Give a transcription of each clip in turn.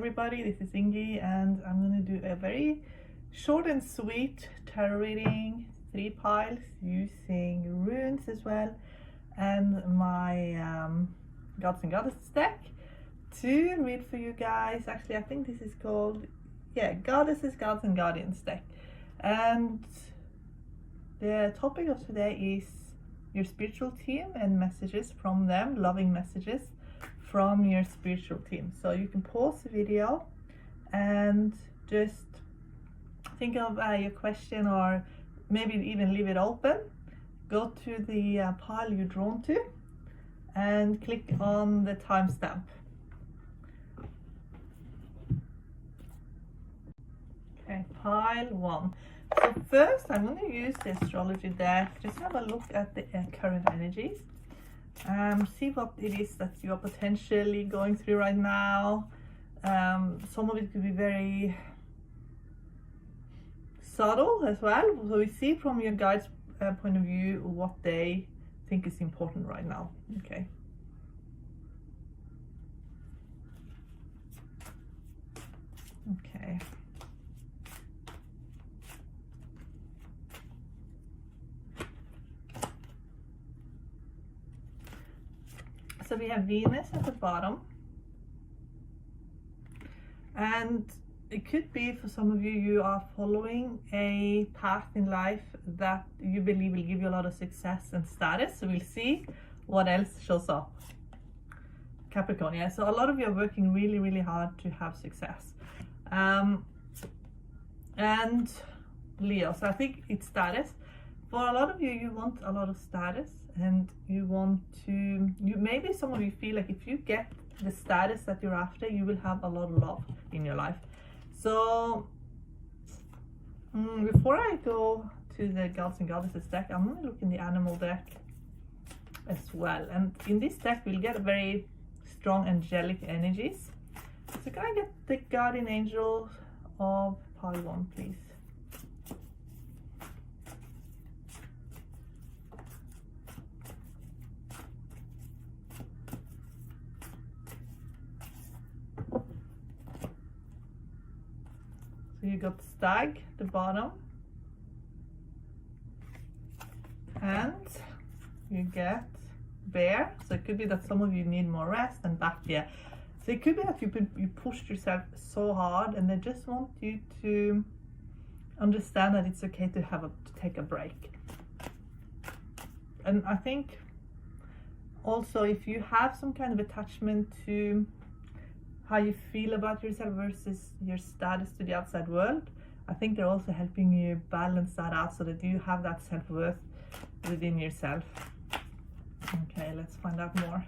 everybody, this is Ingi and I'm going to do a very short and sweet tarot reading, 3 piles using runes as well, and my Gods and Goddesses deck to read for you guys. Actually, I think this is called, Goddesses, Gods and Guardians deck. And the topic of today is your spiritual team and messages from them, loving messages from your spiritual team. So you can pause the video and just think of your question, or maybe even leave it open. Go to the pile you're drawn to and click on the timestamp. Okay, pile 1. So first I'm going to use the astrology deck, just have a look at the current energies. See what it is that you are potentially going through right now. Some of it could be very subtle as well, so we see from your guide's point of view what they think is important right now. Okay. Okay. So we have Venus at the bottom, and it could be for some of you, you are following a path in life that you believe will give you a lot of success and status. So we'll see what else shows up. Capricorn, yeah. So a lot of you are working really, really hard to have success. And Leo, so I think it's status. For a lot of you, you want a lot of status, and you want to, maybe some of you feel like if you get the status that you're after, you will have a lot of love in your life. So before I go to the Gods and Goddesses deck, I'm going to look in the animal deck as well. And in this deck, we'll get a very strong angelic energies. So can I get the guardian angel of pile 1, please? So you got stag, the bottom, and you get bear. So it could be that some of you need more rest, and back here. So it could be that you pushed yourself so hard, and they just want you to understand that it's okay to take a break. And I think also, if you have some kind of attachment to how you feel about yourself versus your status to the outside world, I think they're also helping you balance that out so that you have that self-worth within yourself. Okay, let's find out more.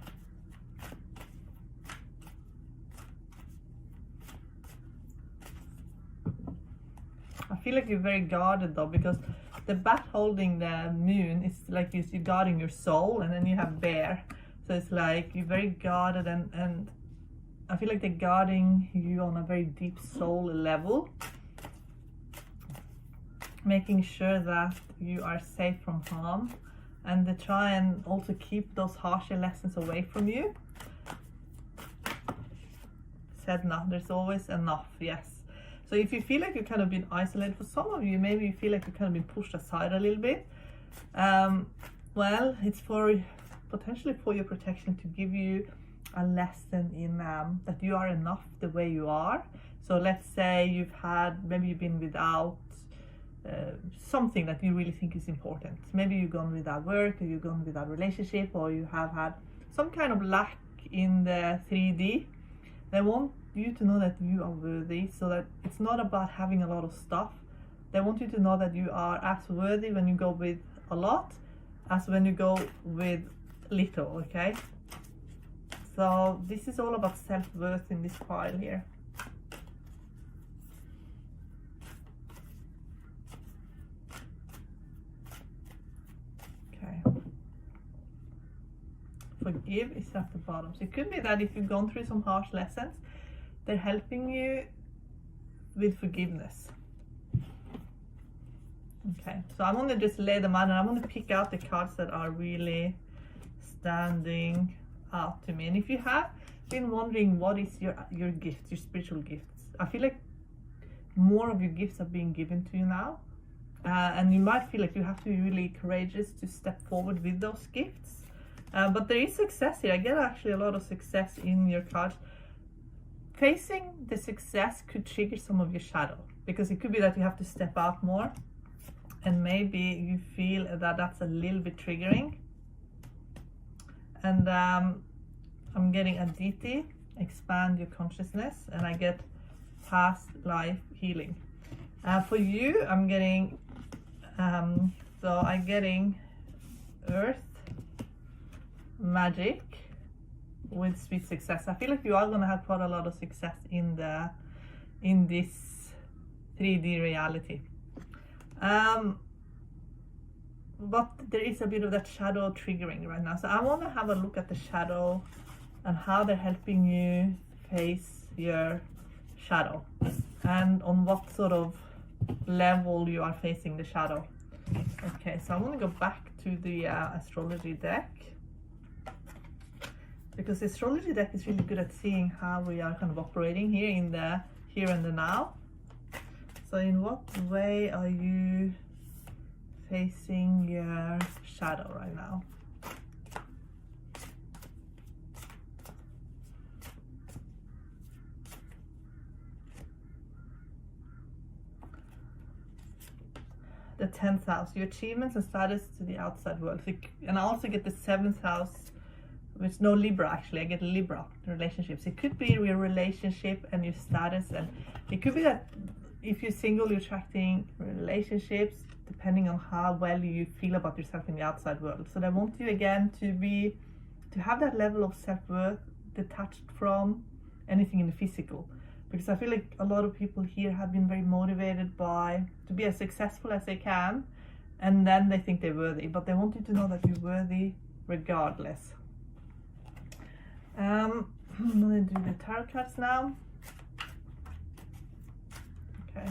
I feel like you're very guarded though, because the bat holding the moon is like you're guarding your soul, and then you have bear. So it's like you're very guarded, and I feel like they're guarding you on a very deep soul level, making sure that you are safe from harm, and they try and also keep those harsher lessons away from you. Said enough, there's always enough, yes. So if you feel like you've kind of been isolated, for some of you, maybe you feel like you've kind of been pushed aside a little bit, well, it's potentially for your protection, to give you a lesson in that you are enough the way you are. So let's say maybe you've been without something that you really think is important. Maybe you've gone without work, or you've gone without relationship, or you have had some kind of lack in the 3D. They want you to know that you are worthy, so that it's not about having a lot of stuff. They want you to know that you are as worthy when you go with a lot as when you go with little, okay? So this is all about self-worth in this pile here. Okay. Forgive is at the bottom. So it could be that if you've gone through some harsh lessons, they're helping you with forgiveness. Okay, so I'm going to just lay them out, and I'm going to pick out the cards that are really standing out to me. And if you have been wondering what is your gifts, your spiritual gifts. I feel like more of your gifts are being given to you now, and you might feel like you have to be really courageous to step forward with those gifts. But there is success here. I get actually a lot of success in your cards. Facing the success could trigger some of your shadow, because it could be that you have to step out more, and maybe you feel that that's a little bit triggering. And I'm getting Aditi, expand your consciousness, and I get past life healing. For you, I'm getting earth magic with sweet success. I feel like you are going to have quite a lot of success in this 3D reality. But there is a bit of that shadow triggering right now. So I want to have a look at the shadow and how they're helping you face your shadow, and on what sort of level you are facing the shadow. Okay, so I want to go back to the astrology deck, because the astrology deck is really good at seeing how we are kind of operating here in the here and the now. So in what way are you facing your shadow right now? The 10th house, your achievements and status to the outside world. And I also get the 7th house, which no Libra actually. I get Libra, relationships. It could be your relationship and your status, and it could be that if you're single, you're attracting relationships depending on how well you feel about yourself in the outside world. So they want you again to have that level of self-worth detached from anything in the physical. Because I feel like a lot of people here have been very motivated to be as successful as they can, and then they think they're worthy, but they want you to know that you're worthy regardless. I'm gonna do the tarot cards now. Okay.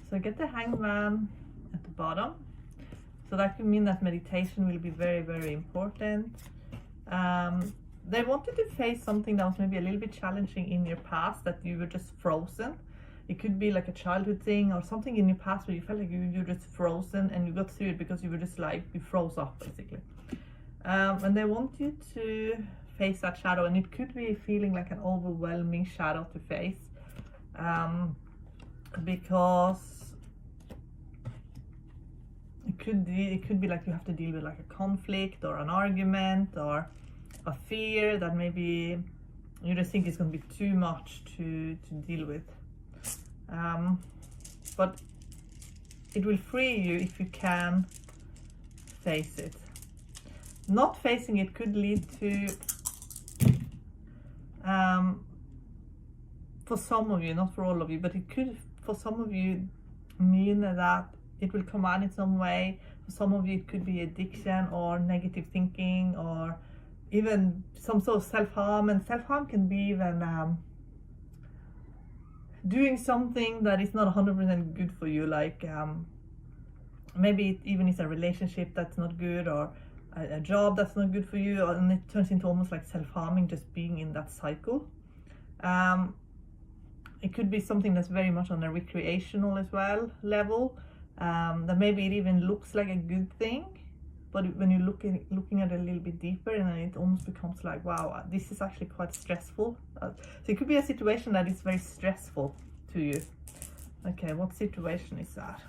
So get the Hangman at the bottom. So that could mean that meditation will be very, very important. They wanted to face something that was maybe a little bit challenging in your past, that you were just frozen. It could be like a childhood thing or something in your past where you felt like you're just frozen, and you got through it because you were just like, you froze up basically. And they want you to face that shadow, and it could be feeling like an overwhelming shadow to face, because it could be like you have to deal with like a conflict or an argument or a fear that maybe you just think is going to be too much to deal with. But it will free you if you can face it. Not facing it could lead to, for some of you, not for all of you, but it could for some of you mean that it will come out in some way. For some of you it could be addiction or negative thinking, or even some sort of self-harm. And self-harm can be even doing something that is not 100% good for you, like maybe it even is a relationship that's not good, or a job that's not good for you, and it turns into almost like self-harming, just being in that cycle. It could be something that's very much on a recreational as well level, that maybe it even looks like a good thing, but when you're looking at it a little bit deeper, and it almost becomes like, wow, this is actually quite stressful. So it could be a situation that is very stressful to you. Okay, what situation is that?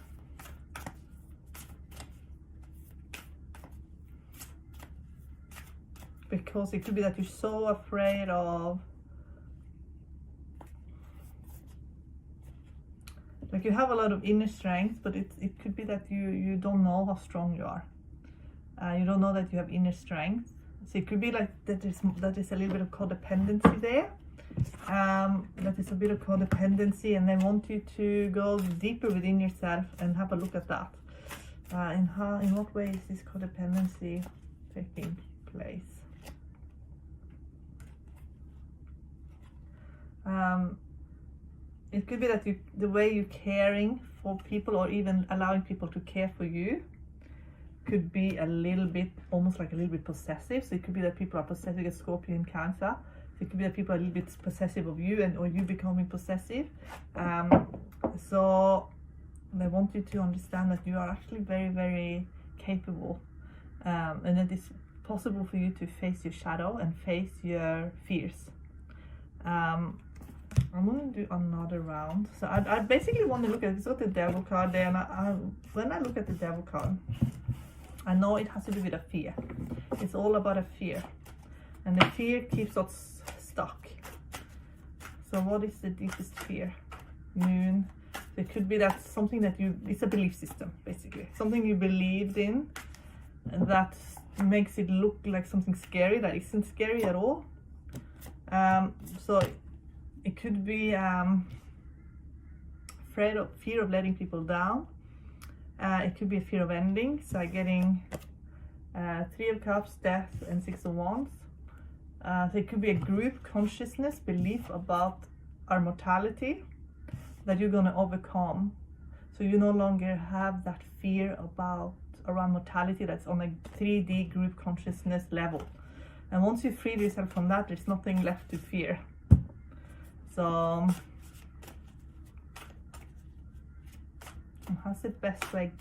Because it could be that you're so afraid of, like, you have a lot of inner strength, but it could be that you don't know how strong you are. You don't know that you have inner strength. So it could be like that is a little bit of codependency there. That is a bit of codependency, and they want you to go deeper within yourself and have a look at that. In what way is this codependency taking place? It could be that the way you're caring for people, or even allowing people to care for you, could be a little bit, almost like a little bit possessive. So it could be that people are possessive as Scorpio and Cancer. So it could be that people are a little bit possessive of you, or you becoming possessive. So they want you to understand that you are actually very, very capable, and that it's possible for you to face your shadow and face your fears. I'm going to do another round. So I basically want to look at, it's got the Devil card there, and when I look at the Devil card, I know it has to do with a fear. It's all about a fear, and the fear keeps us stuck. So what is the deepest fear? Moon. So it could be that something that it's a belief system, basically. Something you believed in, and that makes it look like something scary that isn't scary at all. So it could be fear of letting people down. It could be a fear of ending. So getting 3 of Cups, Death, and 6 of Wands. So it could be a group consciousness belief about our mortality that you're going to overcome. So you no longer have that fear around mortality that's on a 3D group consciousness level. And once you free yourself from that, there's nothing left to fear. So how's the best way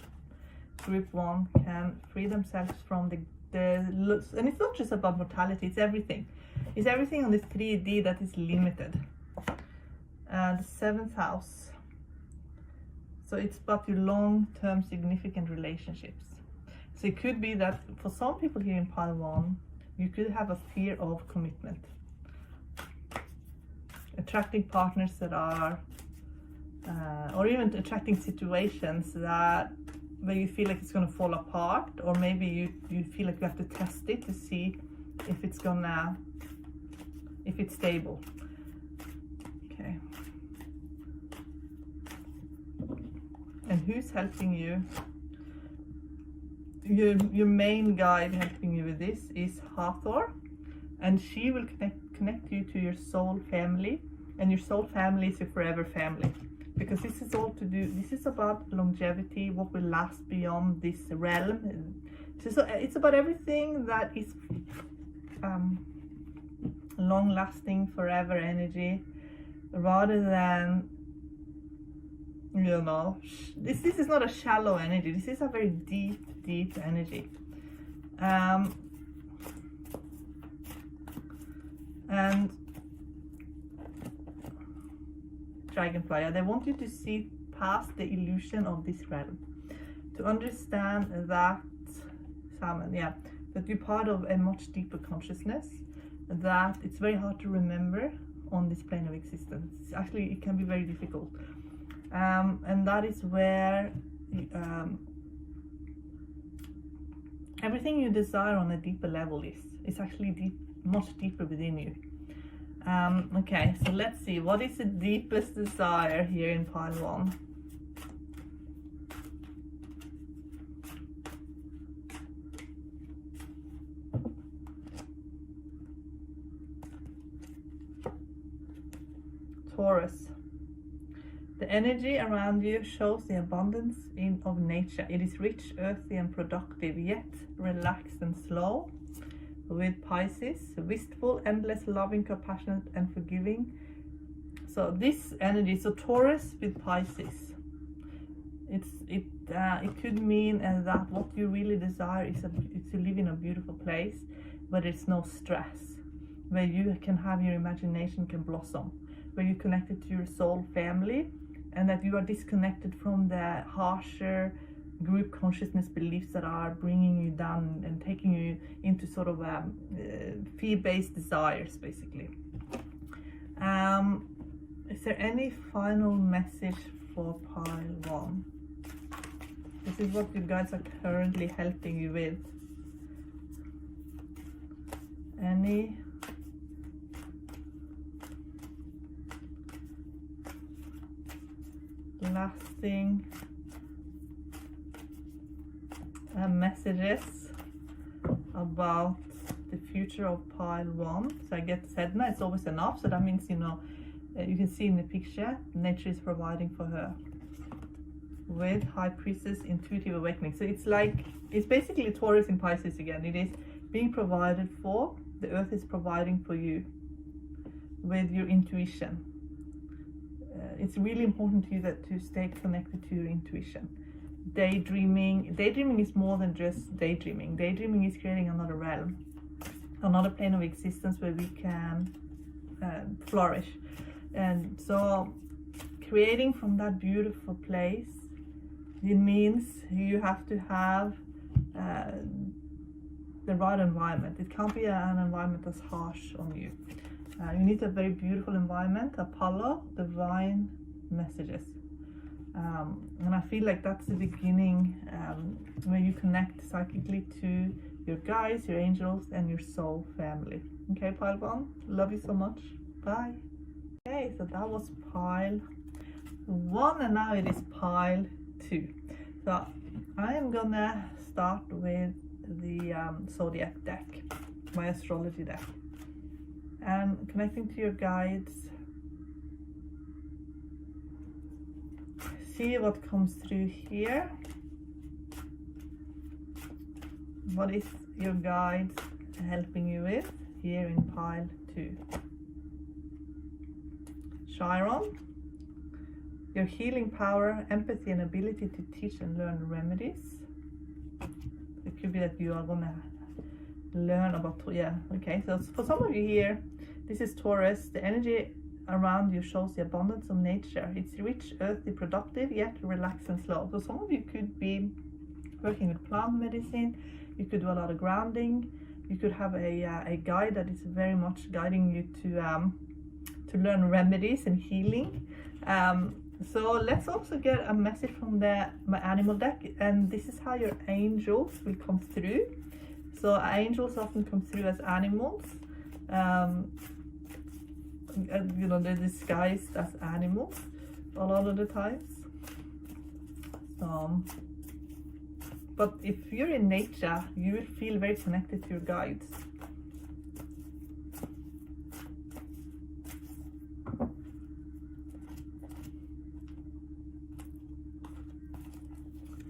group 1 can free themselves from the and it's not just about mortality, it's everything. It's everything on this 3D that is limited. The 7th house. So it's about your long-term significant relationships. So it could be that for some people here in pile 1, you could have a fear of commitment. Attracting partners that are, or even attracting situations where you feel like it's going to fall apart, or maybe you feel like you have to test it to see if it's stable. Okay. And who's helping you? Your main guide helping you with this is Hathor, and she will connect you to your soul family, and your soul family is your forever family, because this is about longevity, what will last beyond this realm. So it's about everything that is long-lasting, forever energy, rather than, this is not a shallow energy. This is a very deep energy. And Dragonfly, they want you to see past the illusion of this realm, to understand that, Salmon, that you're part of a much deeper consciousness, that it's very hard to remember on this plane of existence. Actually, it can be very difficult. And that is where everything you desire on a deeper level is actually much deeper within you. Okay, so let's see, what is the deepest desire here in pile 1? Taurus. The energy around you shows the abundance of nature. It is rich, earthy, and productive, yet relaxed and slow. With Pisces, wistful, endless, loving, compassionate, and forgiving. So this energy, so Taurus with Pisces, it could mean that what you really desire is to live in a beautiful place where there's no stress, where you can have your imagination can blossom, where you're connected to your soul family, and that you are disconnected from the harsher group consciousness beliefs that are bringing you down and taking you into sort of fear-based desires, basically. Is there any final message for pile 1? This is what you guys are currently helping you with. Any lasting messages about the future of pile 1. So I get Sedna, it's always enough, so that means, you know, you can see in the picture, nature is providing for her. With High Priestess, Intuitive Awakening. So it's like, it's basically Taurus in Pisces again. It is being provided for, the earth is providing for you with your intuition. It's really important to you that to stay connected to your intuition. Daydreaming is more than just daydreaming. Daydreaming is creating another realm, another plane of existence where we can flourish. And so creating from that beautiful place, it means you have to have the right environment. It can't be an environment that's harsh on you. You need a very beautiful environment. Apollo, divine messages. And I feel like that's the beginning where you connect psychically to your guides, your angels, and your soul family. Okay, pile 1, love you so much. Bye. Okay, so that was pile 1, and now it is pile 2. So I am gonna start with the zodiac deck, my astrology deck, and connecting to your guides. See what comes through here. What is your guides helping you with here in pile 2? Chiron, your healing power, empathy, and ability to teach and learn remedies. It could be that you are gonna learn about, yeah, okay. So for some of you here, this is Taurus. The energy around you shows the abundance of nature. It's rich, earthy, productive, yet relaxed and slow. So some of you could be working with plant medicine. You could do a lot of grounding. You could have a guide that is very much guiding you to learn remedies and healing. So let's also get a message from my animal deck, and this is how your angels will come through. So angels often come through as animals. You know, they're disguised as animals a lot of the times. So, but if you're in nature, you will feel very connected to your guides.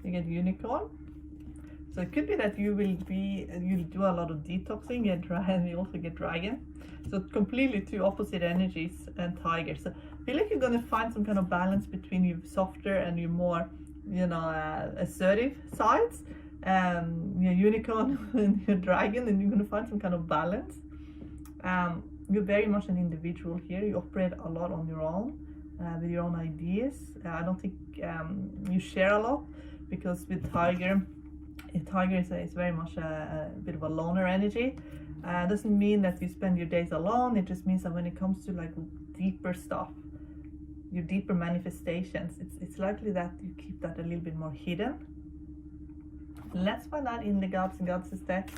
You get unicorn. So it could be that you'll do a lot of detoxing, and you also get dragon. So completely two opposite energies, and tiger. So I feel like you're gonna find some kind of balance between your softer and your more, you know, assertive sides. Your unicorn and your dragon, and you're gonna find some kind of balance. You're very much an individual here. You operate a lot on your own, with your own ideas. I don't think you share a lot, because with tiger is very much a bit of a loner energy. Doesn't mean that you spend your days alone. It just means that when it comes to like deeper stuff, your deeper manifestations, it's likely that you keep that a little bit more hidden. Let's find out in the gods and goddesses deck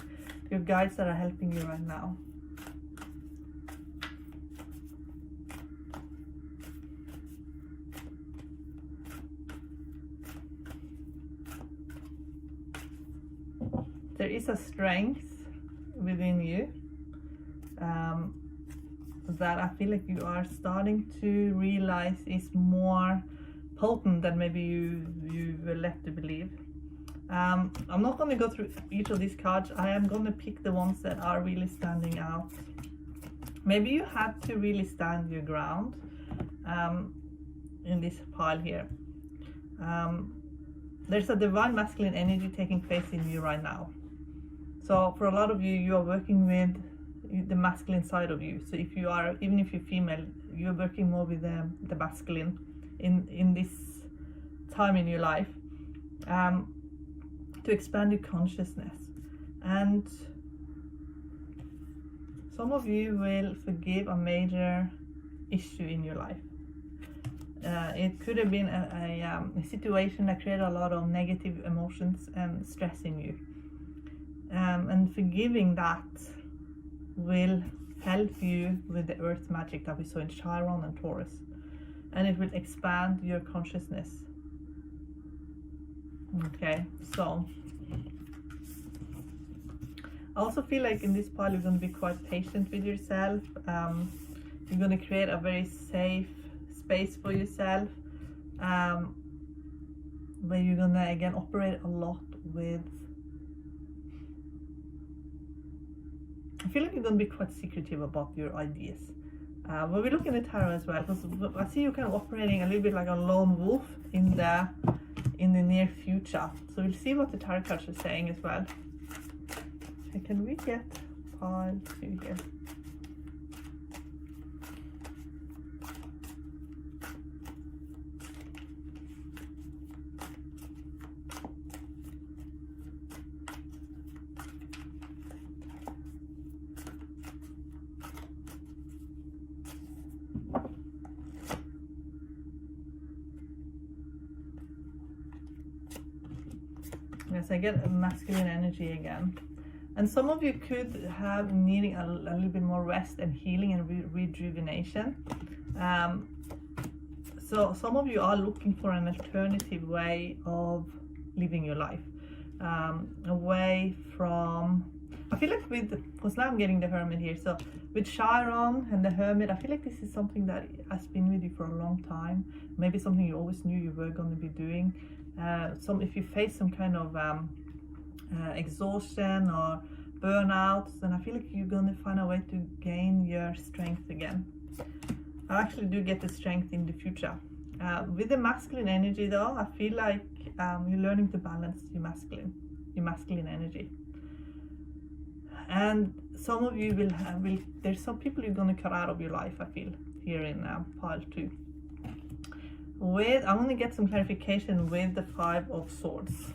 your guides that are helping you right now. There is a strength within you that I feel like you are starting to realize is more potent than maybe you were led to believe. I'm not going to go through each of these cards. I am going to pick the ones that are really standing out. Maybe you had to really stand your ground in this pile here. There's a divine masculine energy taking place in you right now. So for a lot of you, you are working with the masculine side of you. So if you are, even if you're female, you're working more with the masculine in this time in your life, to expand your consciousness. And some of you will forgive a major issue in your life. It could have been a situation that created a lot of negative emotions and stress in you. And forgiving that will help you with the earth magic that we saw in Chiron and Taurus. And it will expand your consciousness. Okay, so I also feel like in this pile you're going to be quite patient with yourself. You're going to create a very safe space for yourself, where you're going to again operate a lot with, I feel like you're going to be quite secretive about your ideas. When we look in the tarot as well, because I see you kind of operating a little bit like a lone wolf in the near future. So we'll see what the tarot cards are saying as well. Okay, can we get pile 2 here? Yes, I get a masculine energy again. And some of you could have needing a little bit more rest and healing and rejuvenation. So some of you are looking for an alternative way of living your life. Away from, I feel like because now I'm getting the Hermit here. So with Chiron and the Hermit, I feel like this is something that has been with you for a long time. Maybe something you always knew you were going to be doing. If you face some kind of exhaustion or burnout, then I feel like you're going to find a way to gain your strength again. I actually do get the strength in the future. With the masculine energy though, I feel like you're learning to balance your masculine energy. And some of you there's some people you're going to cut out of your life, I feel, here in pile 2. I want to get some clarification with the 5 of Swords.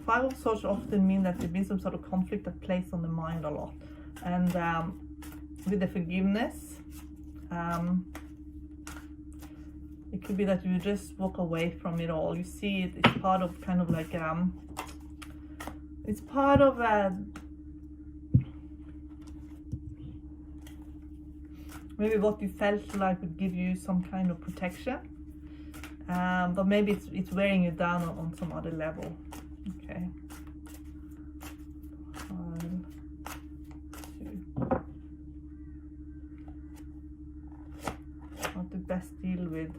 5 of Swords often mean that there's been some sort of conflict that plays on the mind a lot. And with the forgiveness, it could be that you just walk away from it all. You see it's part of kind of like, it's part of maybe what you felt like would give you some kind of protection. But maybe it's wearing you down on some other level. Okay. Pile 2. How to best deal with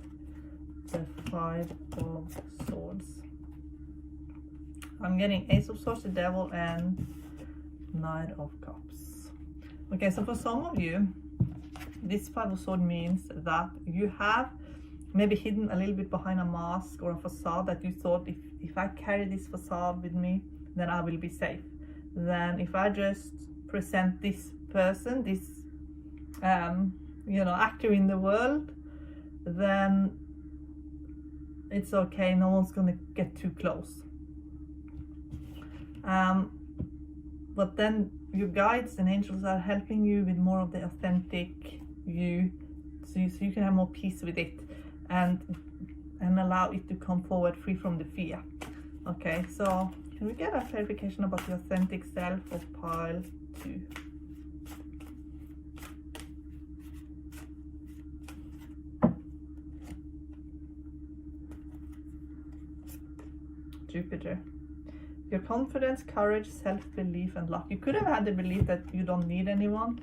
the 5 of Swords. I'm getting Ace of Swords, the Devil, and Knight of Cups. Okay, so for some of you, this 5 of Swords means that you have maybe hidden a little bit behind a mask or a facade that you thought, if I carry this facade with me, then I will be safe. Then if I just present this person, this actor in the world, then it's okay, no one's gonna get too close. But then your guides and angels are helping you with more of the authentic you, so you can have more peace with it and allow it to come forward free from the fear. Okay, so can we get a clarification about the authentic self of pile 2? Jupiter. Your confidence, courage, self-belief, and luck. You could have had the belief that you don't need anyone.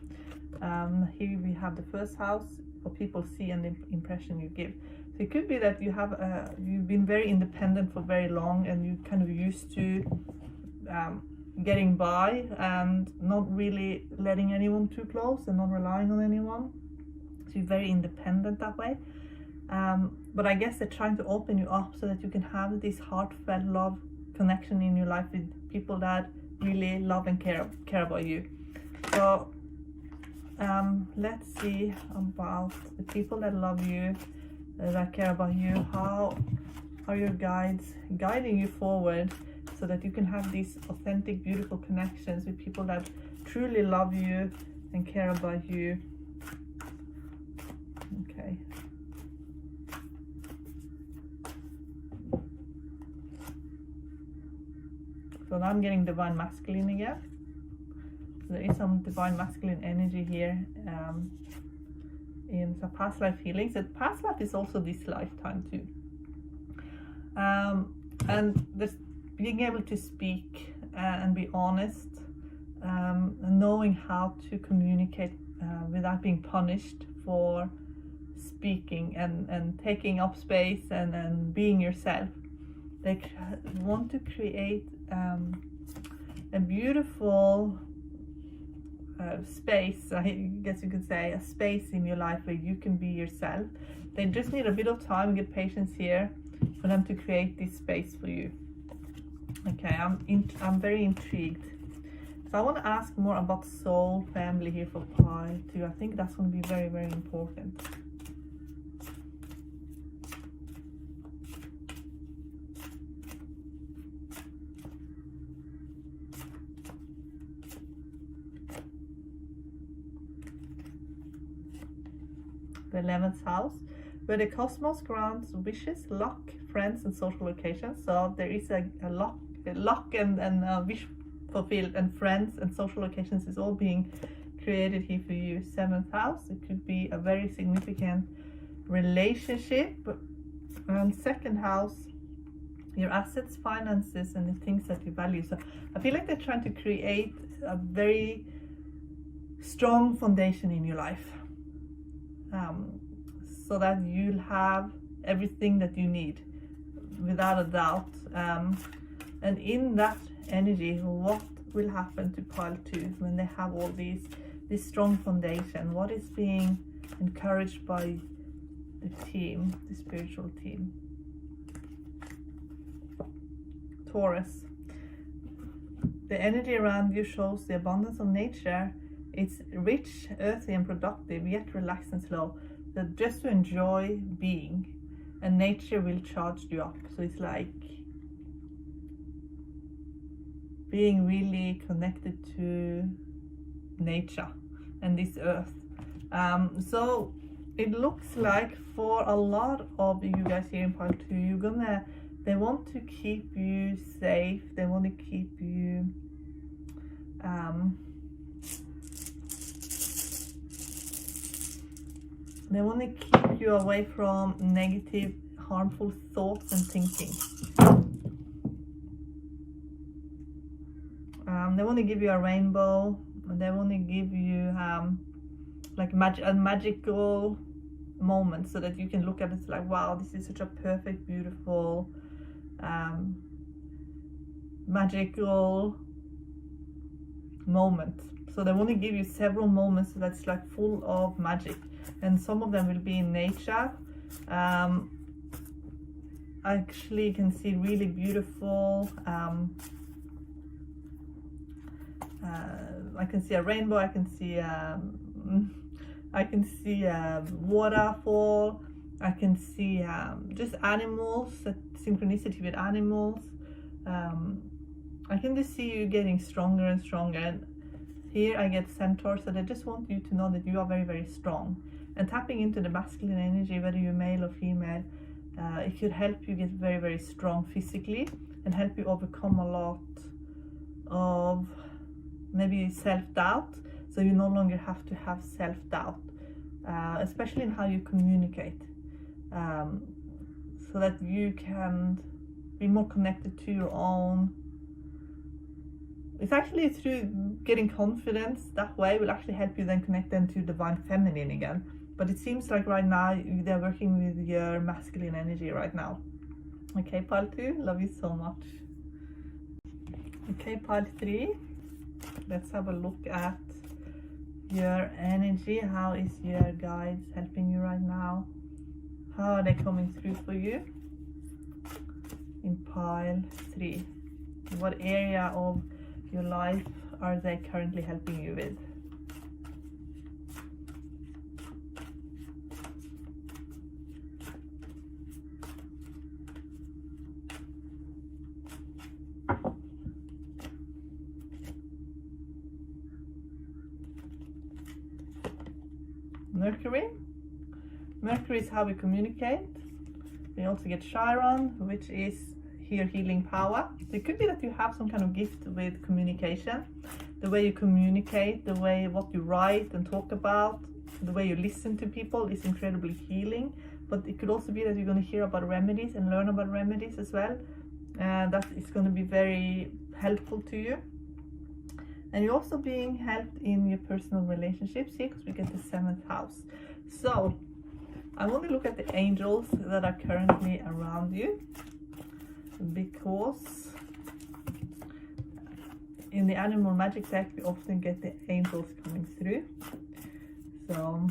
Here we have the first house, what people see and the impression you give. So it could be that you have you've been very independent for very long, and you kind of used to getting by and not really letting anyone too close and not relying on anyone. So you're very independent that way. But I guess they're trying to open you up so that you can have this heartfelt love connection in your life with people that really love and care about you. So let's see about the people that love you, that care about you. How are your guides guiding you forward so that you can have these authentic, beautiful connections with people that truly love you and care about you? Okay. So now I'm getting divine masculine again. So there is some divine masculine energy here in the past life healing. So past life is also this lifetime too. And this being able to speak and be honest knowing how to communicate without being punished for speaking and taking up space and being yourself. They want to create a beautiful space, I guess you could say, a space in your life where you can be yourself. They just need a bit of time, get patience here for them to create this space for you. Okay, I'm very intrigued. So I want to ask more about soul family here for pile 2. I think that's going to be very, very important. The 11th house, where the cosmos grants wishes, luck, friends, and social locations. So there is a luck and wish fulfilled, and friends and social locations is all being created here for you. 7th house, it could be a very significant relationship. And 2nd house, your assets, finances, and the things that you value. So I feel like they're trying to create a very strong foundation in your life, so that you'll have everything that you need without a doubt. And in that energy, what will happen to pile 2 when they have all this strong foundation? What is being encouraged by the team, the spiritual team? Taurus, the energy around you shows the abundance of nature. It's rich, earthy, and productive, yet relaxed and slow. So just to enjoy being, and nature will charge you up. So it's like being really connected to nature and this earth. So it looks like for a lot of you guys here in part 2, they want to keep you safe. They want to keep you they want to keep you away from negative, harmful thoughts and thinking. They want to give you a rainbow. They want to give you like a magical moment, so that you can look at it like, wow, this is such a perfect, beautiful, magical moment. So they want to give you several moments that's like full of magic, and some of them will be in nature. Actually, you can see really beautiful. I can see a rainbow. I can see a waterfall. I can see just animals, synchronicity with animals. I can just see you getting stronger and stronger. And here I get centaur, so they just want you to know that you are very, very strong. And tapping into the masculine energy, whether you're male or female, it could help you get very, very strong physically and help you overcome a lot of maybe self-doubt. So you no longer have to have self-doubt, especially in how you communicate, so that you can be more connected to your own. It's actually through getting confidence that way will actually help you then connect them to divine feminine again. But it seems like right now they're working with your masculine energy right now. Okay, pile 2, love you so much. Okay, pile 3, let's have a look at your energy. How is your guides helping you right now? How are they coming through for you in pile 3? What area of your life are they currently helping you with? Mercury. Mercury is how we communicate. We also get Chiron, which is here healing power. So it could be that you have some kind of gift with communication. The way you communicate, the way what you write and talk about, the way you listen to people is incredibly healing. But it could also be that you're going to hear about remedies and learn about remedies as well. That is going to be very helpful to you. And you're also being helped in your personal relationships here because we get the 7th house. So I want to look at the angels that are currently around you, because in the animal magic deck we often get the angels coming through. So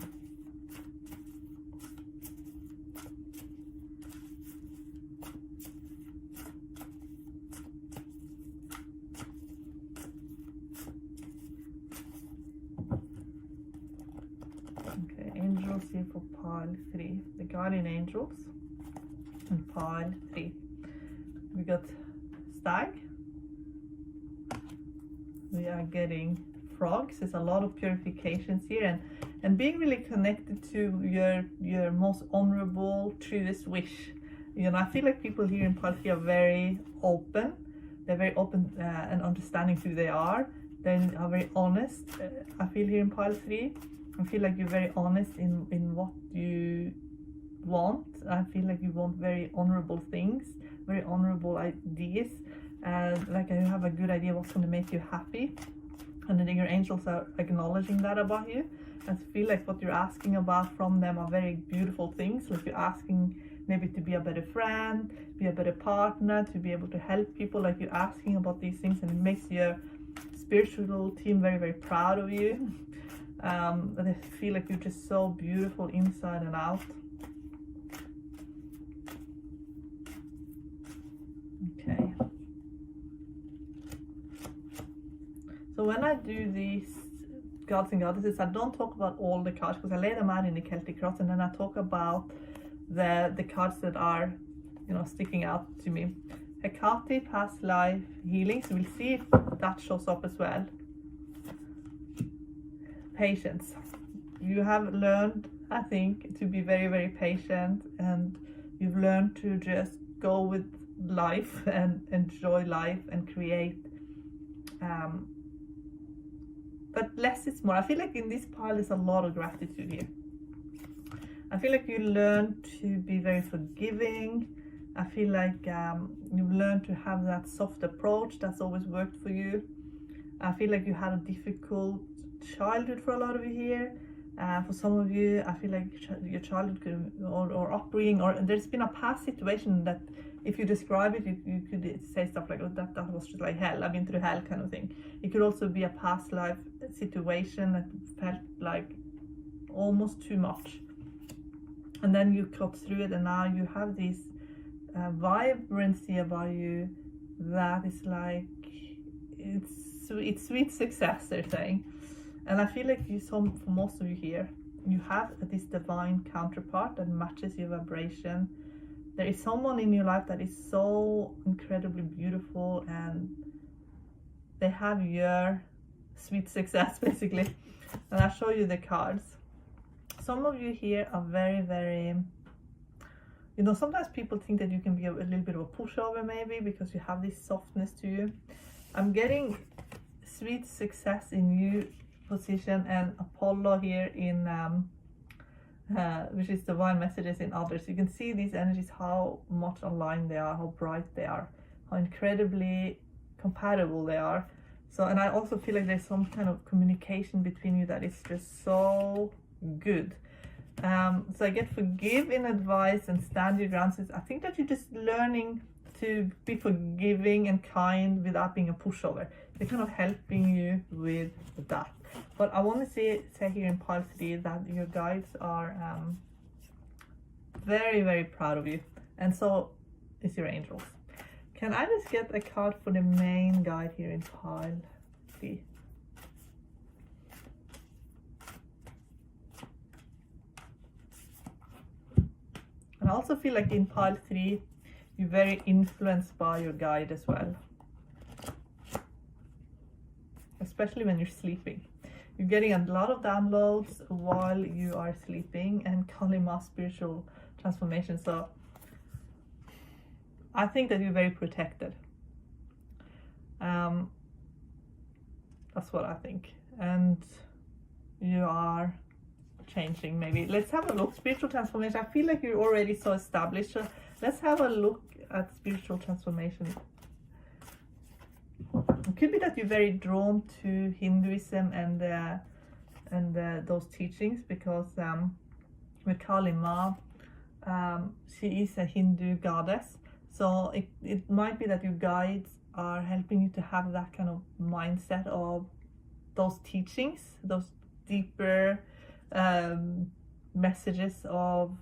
okay, angels here for pile 3, the guardian angels, and pile 3 we got stag. We are getting frogs. There's a lot of purifications here, and being really connected to your most honorable, truest wish. You know, I feel like people here in pile 3 are very open. They're very open and understanding who they are. They are very honest. I feel here in pile 3. I feel like you're very honest in what you want. I feel like you want very honorable things, very honorable ideas. Like you have a good idea what's going to make you happy, and then your angels are acknowledging that about you. I feel like what you're asking about from them are very beautiful things. Like you're asking maybe to be a better friend, be a better partner, to be able to help people. Like you're asking about these things, and it makes your spiritual team very, very proud of you. They feel like you're just so beautiful inside and out. Okay. So when I do these gods and goddesses, I don't talk about all the cards because I lay them out in the Celtic cross, and then I talk about the cards that are, you know, sticking out to me. Hecate, past life healing, so we'll see if that shows up as well. Patience. You have learned, I think, to be very, very patient, and you've learned to just go with life and enjoy life and create. But less is more. I feel like in this pile is a lot of gratitude here. I feel like you learn to be very forgiving. I feel like you've learned to have that soft approach that's always worked for you. I feel like you had a difficult childhood for a lot of you here. For some of you, I feel like your childhood or upbringing, or there's been a past situation that if you describe it, you could say stuff like, oh, that was just like hell, I've been through hell kind of thing. It could also be a past life situation that felt like almost too much. And then you got through it, and now you have this vibrancy about you that is like, it's sweet success, they're saying. And I feel like for most of you here, you have this divine counterpart that matches your vibration. There is someone in your life that is so incredibly beautiful, and they have your sweet success basically. And I'll show you the cards. Some of you here are very, very, you know, sometimes people think that you can be a little bit of a pushover maybe because you have this softness to you. I'm getting sweet success in you position, and Apollo here in which is divine messages in others. You can see these energies, how much aligned they are, how bright they are, how incredibly compatible they are. So, and I also feel like there's some kind of communication between you that is just so good. So I get forgive in advice and stand your ground. I think that you're just learning to be forgiving and kind without being a pushover. They're kind of helping you with that. But I want to say here in pile 3 that your guides are very, very proud of you, and so is your angels. Can I just get a card for the main guide here in pile 3? And I also feel like in pile 3 you're very influenced by your guide as well, especially when you're sleeping. You're getting a lot of downloads while you are sleeping, and Kalima spiritual transformation. So I think that you're very protected. That's what I think. And you are changing maybe. Let's have a look. Spiritual transformation. I feel like you're already so established. So let's have a look at spiritual transformation. could be that you're very drawn to Hinduism and those teachings, because with Kali Ma, she is a Hindu goddess. So it might be that your guides are helping you to have that kind of mindset of those teachings, those deeper messages of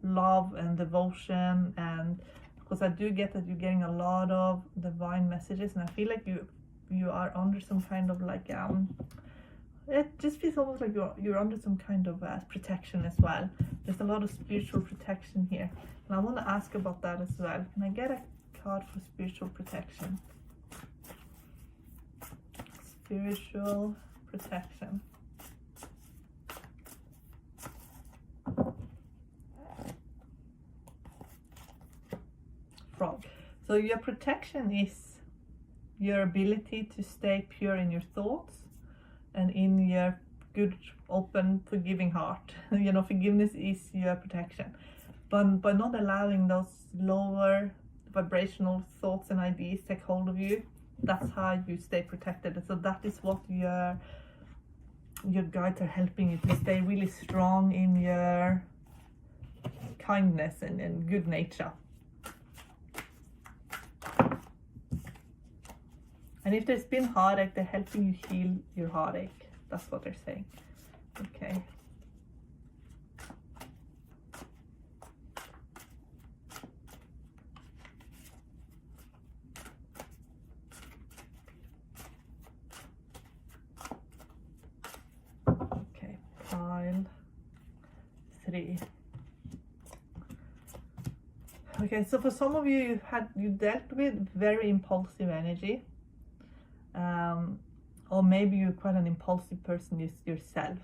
love and devotion. And because I do get that you're getting a lot of divine messages, and I feel like you are under some kind of like it just feels almost like you're under some kind of protection as well. There's a lot of spiritual protection here, and I want to ask about that as well. Can I get a card for spiritual protection? Spiritual protection. Frog. So your protection is your ability to stay pure in your thoughts and in your good, open, forgiving heart. You know, forgiveness is your protection. But by not allowing those lower vibrational thoughts and ideas take hold of you, that's how you stay protected. And so that is what your guides are helping you to stay really strong in your kindness and good nature. And if there's been heartache, they're helping you heal your heartache. That's what they're saying. Okay. Okay, pile 3. Okay, so for some of you, you dealt with very impulsive energy. Or maybe you're quite an impulsive person yourself,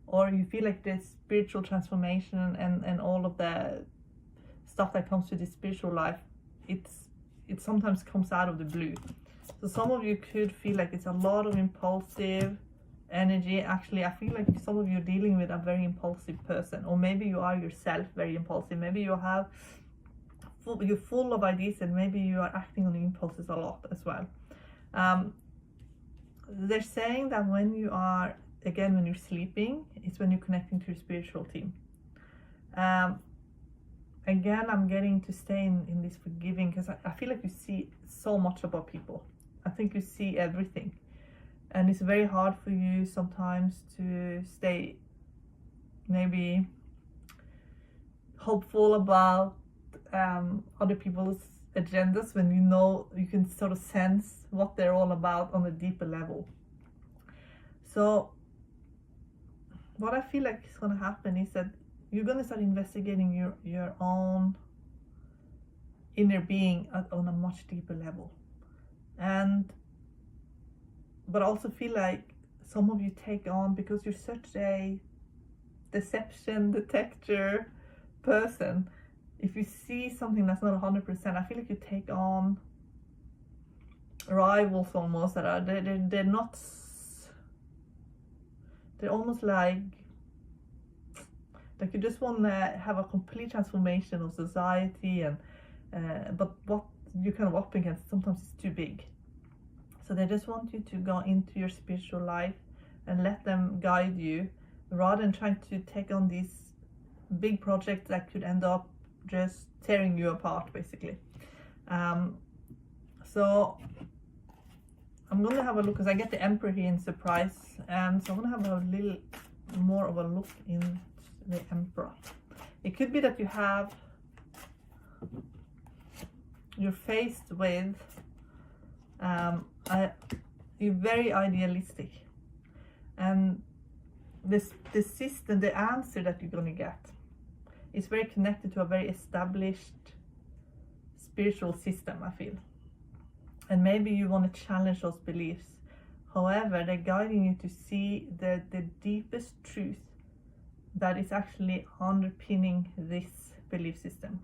or you feel like the spiritual transformation and all of the stuff that comes to the spiritual life, it sometimes comes out of the blue. So some of you could feel like it's a lot of impulsive energy. Actually, I feel like some of you are dealing with a very impulsive person, or maybe you are yourself very impulsive. Maybe you're full of ideas, and maybe you are acting on impulses a lot as well. They're saying that when you're sleeping, it's when you're connecting to your spiritual team. Again, I'm getting to stay in this forgiving, because I feel like you see so much about people. I think you see everything, and it's very hard for you sometimes to stay maybe hopeful about other people's agendas when you can sort of sense what they're all about on a deeper level. So what I feel like is going to happen is that you're going to start investigating your own inner being on a much deeper level. But I also feel like some of you take on, because you're such a deception detector person, if you see something that's not 100%, I feel like you take on rivals almost that are they're not. They're almost like you just want to have a complete transformation of society, and but what you're kind of up against sometimes is too big. So they just want you to go into your spiritual life and let them guide you, rather than trying to take on these big projects that could end up just tearing you apart, basically. So I'm going to have a look, because I get the Emperor here in surprise, and so I'm going to have a little more of a look in the Emperor. It could be that you're faced with you're very idealistic, and the system, the answer that you're going to get is very connected to a very established spiritual system, I feel. And maybe you want to challenge those beliefs. However, they're guiding you to see the deepest truth that is actually underpinning this belief system,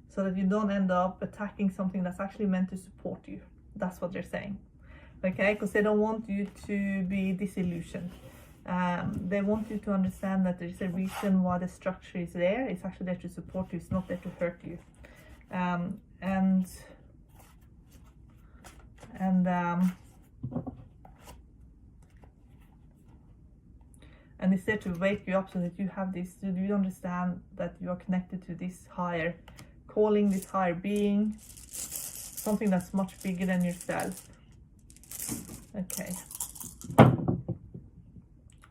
so that you don't end up attacking something that's actually meant to support you. That's what they're saying. Okay, because they don't want you to be disillusioned. They want you to understand that there's a reason why the structure is there. It's actually there to support you. It's not there to hurt you. And and it's there to wake you up so that you have this, so you understand that you are connected to this higher calling, this higher being, something that's much bigger than yourself. Okay.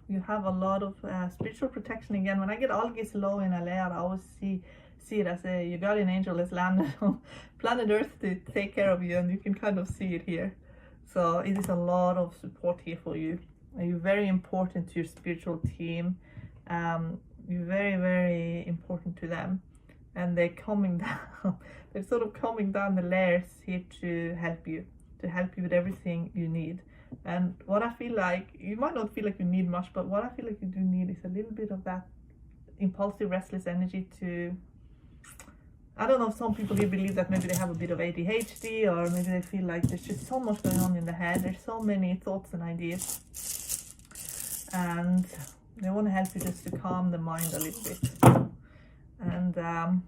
You have a lot of spiritual protection again. When I get Algis low in LA, I always see it as your guardian angel has landed on planet Earth to take care of you, and you can kind of see it here. So it is a lot of support here for you. You're very important to your spiritual team. You're very, very important to them, and they're coming down. They're sort of coming down the layers here to help you with everything you need. And what I feel like, you might not feel like you need much, but what I feel like you do need is a little bit of that impulsive, restless energy to, I don't know, some people here believe that maybe they have a bit of ADHD, or maybe they feel like there's just so much going on in the head. There's so many thoughts and ideas, and they want to help you just to calm the mind a little bit. And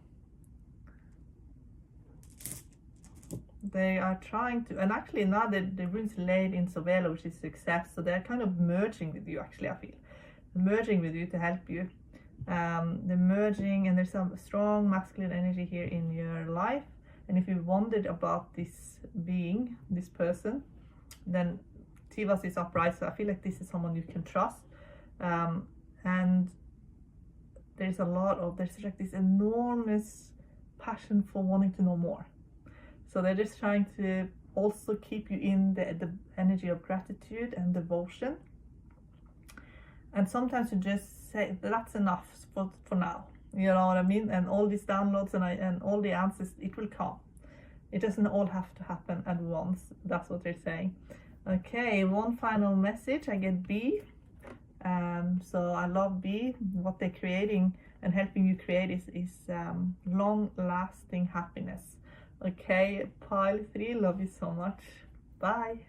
they are trying to, and actually now the runes laid in Sovela, which is success, so they're kind of merging with you. Actually, I feel merging with you to help you. They're merging, and there's some strong masculine energy here in your life. And if you wondered about this being, this person, then Tivas is upright, so I feel like this is someone you can trust. And there's like this enormous passion for wanting to know more. So they're just trying to also keep you in the energy of gratitude and devotion. And sometimes you just say, that's enough for now. You know what I mean? And all these downloads and all the answers, it will come. It doesn't all have to happen at once. That's what they're saying. Okay, one final message. I get B. So I love B. What they're creating and helping you create is long-lasting happiness. Okay, pile 3, love you so much. Bye.